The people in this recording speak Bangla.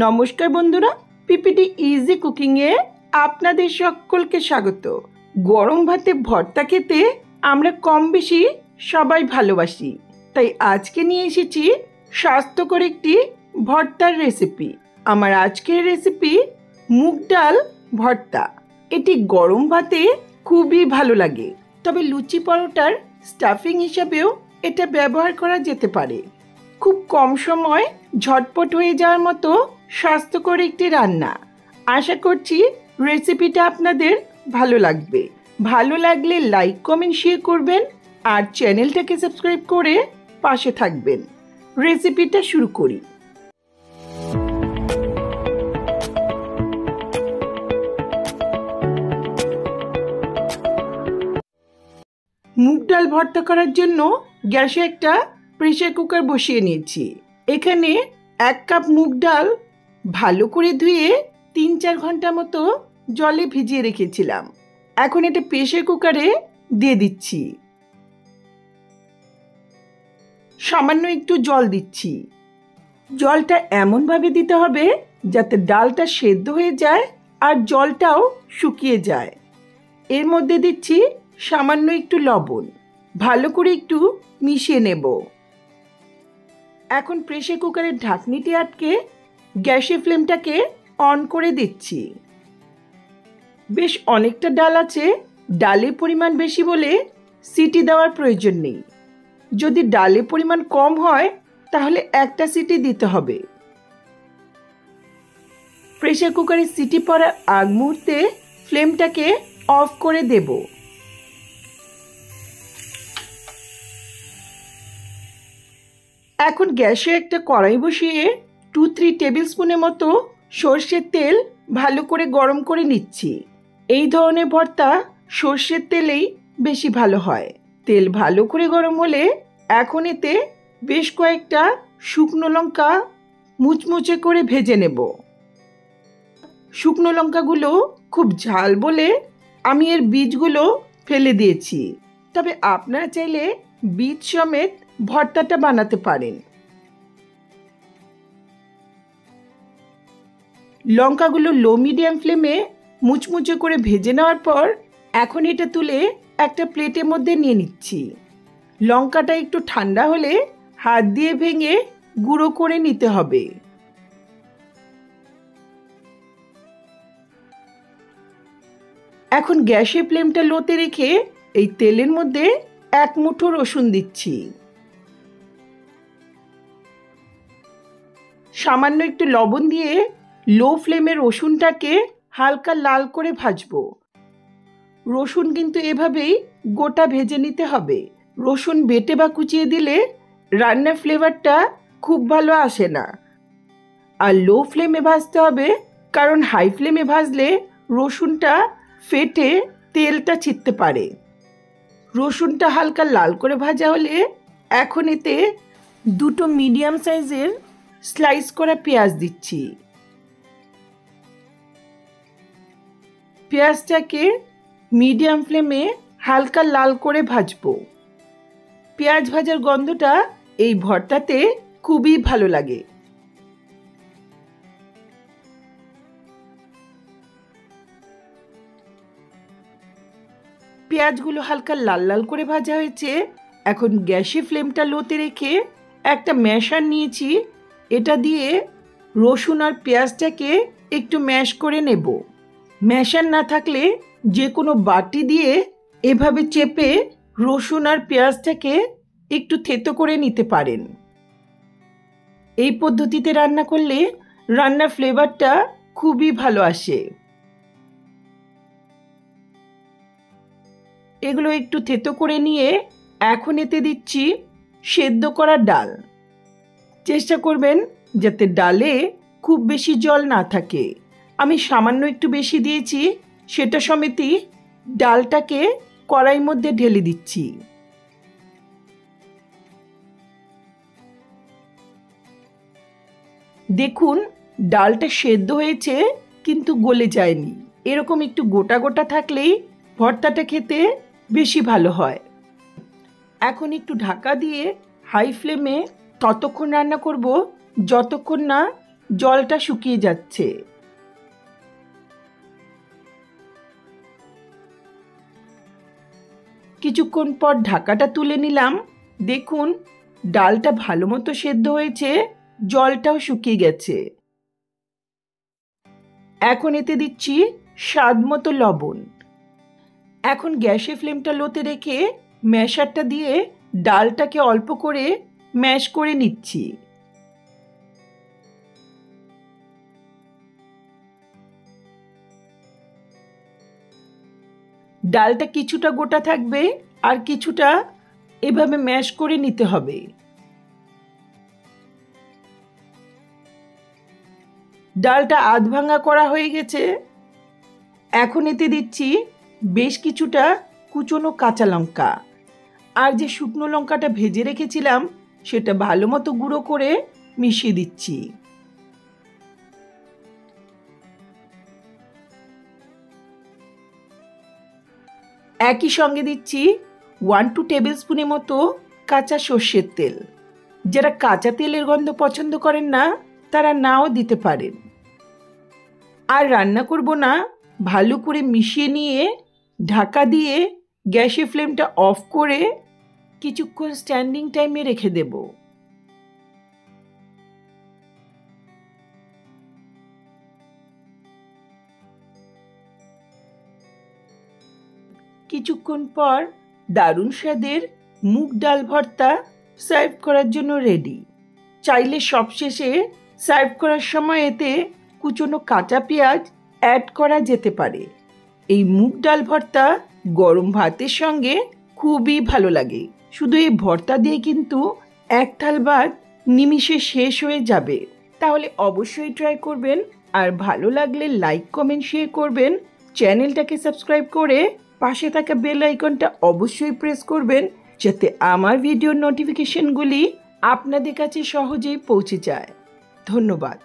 নমস্কার বন্ধুরা, পিপিটি ইজি কুকিংয়ে আপনাদের সকলকে স্বাগত। গরম ভাতে ভর্তা খেতে আমরা কম বেশি সবাই ভালোবাসি, তাই আজকে নিয়ে এসেছি স্বাস্থ্যকর একটি ভর্তার রেসিপি। আমার আজকের রেসিপি মুগ ডাল ভর্তা। এটি গরম ভাতে খুবই ভালো লাগে, তবে লুচি পরোটার স্টাফিং হিসাবেও এটা ব্যবহার করা যেতে পারে। খুব কম সময় ঝটপট হয়ে যাওয়ার মতো স্বাস্থ্যকর একটি রান্না। আশা করছি রেসিপিটা আপনাদের ভালো লাগবে। ভালো লাগলে লাইক, কমেন্ট, শেয়ার করবেন আর চ্যানেলটাকে সাবস্ক্রাইব করে পাশে থাকবেন। রেসিপিটা শুরু করি। মুগ ডাল ভর্তা করার জন্য গ্যাসে একটা প্রেসার কুকার বসিয়ে নিয়েছি। এখানে 1 কাপ মুগ ডাল ভালো করে ধুয়ে 3-4 ঘন্টা মতো জলে ভিজিয়ে রেখেছিলাম। এখন এটা প্রেসার কুকারে দিয়ে দিচ্ছি। সামান্য একটু জল দিচ্ছি। জলটা এমনভাবে দিতে হবে যাতে ডালটা সেদ্ধ হয়ে যায় আর জলটাও শুকিয়ে যায়। এর মধ্যে দিচ্ছি সামান্য একটু লবণ। ভালো করে একটু মিশিয়ে নেব। এখন প্রেসার কুকারের ঢাকনিটি আটকে গ্যাসের ফ্লেমটাকে অন করে দিচ্ছি। বেশ অনেকটা ডাল আছে, ডালের পরিমাণ বেশি বলে সিটি দেওয়ার প্রয়োজন নেই। যদি ডালের পরিমাণ কম হয় তাহলে একটা সিটি দিতে হবে। প্রেসার কুকারের সিটি পড়ার আগ মুহূর্তে ফ্লেমটাকে অফ করে দেব। এখন গ্যাসে একটা কড়াই বসিয়ে 2-3 টেবিল স্পুনের মতো সর্ষের তেল ভালো করে গরম করে নিচ্ছি। এই ধরনের ভর্তা সর্ষের তেলেই বেশি ভালো হয়। তেল ভালো করে গরম হলে এখন এতে বেশ কয়েকটা শুকনো লঙ্কা মুচমুচে করে ভেজে নেব। শুকনো লঙ্কাগুলো খুব ঝাল বলে আমি এর বীজগুলো ফেলে দিয়েছি, তবে আপনারা চাইলে বীজ সমেত ভর্তাটা বানাতে পারেন। লঙ্কাগুলো লো মিডিয়াম ফ্লেমে মুচমুচে করে ভেজে নেওয়ার পর এখন এটা তুলে একটা প্লেটের মধ্যে নিয়ে নিচ্ছি। লঙ্কাটা একটু ঠান্ডা হলে হাত দিয়ে ভেঙে গুঁড়ো করে নিতে হবে। এখন গ্যাসের ফ্লেমটা লোতে রেখে এই তেলের মধ্যে 1 মুঠো রসুন দিচ্ছি। সামান্য একটু লবণ দিয়ে লো ফ্লেমে রসুনটাকে হালকা লাল করে ভাজবো। রসুন কিন্তু এভাবেই গোটা ভেজে নিতে হবে। রসুন বেটে বা কুচিয়ে দিলে রান্নার ফ্লেভারটা খুব ভালো আসে না। আর লো ফ্লেমে ভাজতে হবে, কারণ হাই ফ্লেমে ভাজলে রসুনটা ফেটে তেলটা ছিটতে পারে। রসুনটা হালকা লাল করে ভাজা হলে এখন এতে 2টো মিডিয়াম সাইজের স্লাইস করা পেঁয়াজ দিচ্ছি। পেঁয়াজটাকে মিডিয়াম ফ্লেমে হালকা লাল করে ভাজবো। পেঁয়াজ ভাজার গন্ধটা এই ভর্তাতে খুবই ভালো লাগে। পেঁয়াজগুলো হালকা লাল লাল করে ভাজা হয়েছে। এখন গ্যাসের ফ্লেমটা লোতে রেখে একটা ম্যাশার নিয়েছি। এটা দিয়ে রসুন আর পেঁয়াজটাকে একটু ম্যাশ করে নেব। ম্যাশার না থাকলে যে কোনো বাটি দিয়ে এভাবে চেপে রসুন আর পেঁয়াজটাকে একটু থেতো করে নিতে পারেন। এই পদ্ধতিতে রান্না করলে রান্নার ফ্লেভারটা খুবই ভালো আসে। এগুলো একটু থেতো করে নিয়ে এখন এতে দিচ্ছি সেদ্ধ করা ডাল। চেষ্টা করবেন যাতে ডালে খুব বেশি জল না থাকে। আমি সামান্য একটু বেশি দিয়েছি, সেটা সমেতই ডালটাকে কড়াইয়ের মধ্যে ঢেলে দিচ্ছি। দেখুন ডালটা সেদ্ধ হয়েছে কিন্তু গলে যায়নি। এরকম একটু গোটা গোটা থাকলেই ভর্তাটা খেতে বেশি ভালো হয়। এখন একটু ঢাকা দিয়ে হাই ফ্লেমে ততক্ষণ রান্না করব যতক্ষণ না জলটা শুকিয়ে যাচ্ছে। কিছুক্ষণ পর ঢাকাটা তুলে নিলাম। দেখুন ডালটা ভালো মতো সেদ্ধ হয়েছে, জলটাও শুকিয়ে গেছে। এখন এতে দিচ্ছি স্বাদ মতো লবণ। এখন গ্যাসের ফ্লেমটা লোতে রেখে ম্যাশারটা দিয়ে ডালটাকে অল্প করে ম্যাশ করে নিচ্ছি। ডালটা কিছুটা গোটা থাকবে আর কিছুটা এভাবে ম্যাশ করে নিতে হবে। ডালটা আধ ভাঙা করা হয়ে গেছে। এখন এতে দিচ্ছি বেশ কিছুটা কুচনো কাঁচা লঙ্কা, আর যে শুকনো লঙ্কাটা ভেজে রেখেছিলাম সেটা ভালো মতো গুঁড়ো করে মিশিয়ে দিচ্ছি। একই সঙ্গে দিচ্ছি 1-2 টেবিল স্পুনের মতো কাঁচা সর্ষের তেল। যারা কাঁচা তেলের গন্ধ পছন্দ করেন না তারা নাও দিতে পারেন। আর রান্না করব না, ভালো করে মিশিয়ে নিয়ে ঢাকা দিয়ে গ্যাসের ফ্লেমটা অফ করে কিছুক্ষণ স্ট্যান্ডিং টাইমে রেখে দেব। কিছুক্ষণ পর দারুণ স্বাদের মুগ ডাল ভর্তা সার্ভ করার জন্য রেডি। চাইলে সবশেষে সার্ভ করার সময় এতে কুচনো কাঁচা পেঁয়াজ অ্যাড করা যেতে পারে। এই মুগ ডাল ভর্তা গরম ভাতের সঙ্গে খুবই ভালো লাগে। শুধু এই ভর্তা দিয়ে কিন্তু এক থাল ভাত নিমিষে শেষ হয়ে যাবে। তাহলে অবশ্যই ট্রাই করবেন, আর ভালো লাগলে লাইক কমেন্ট শেয়ার করবেন। চ্যানেলটাকে সাবস্ক্রাইব করে পাশে থাকা বেল আইকনটা অবশ্যই প্রেস করবেন, যাতে আমার ভিডিওর নোটিফিকেশনগুলি আপনাদের কাছে সহজেই পৌঁছে যায়। ধন্যবাদ।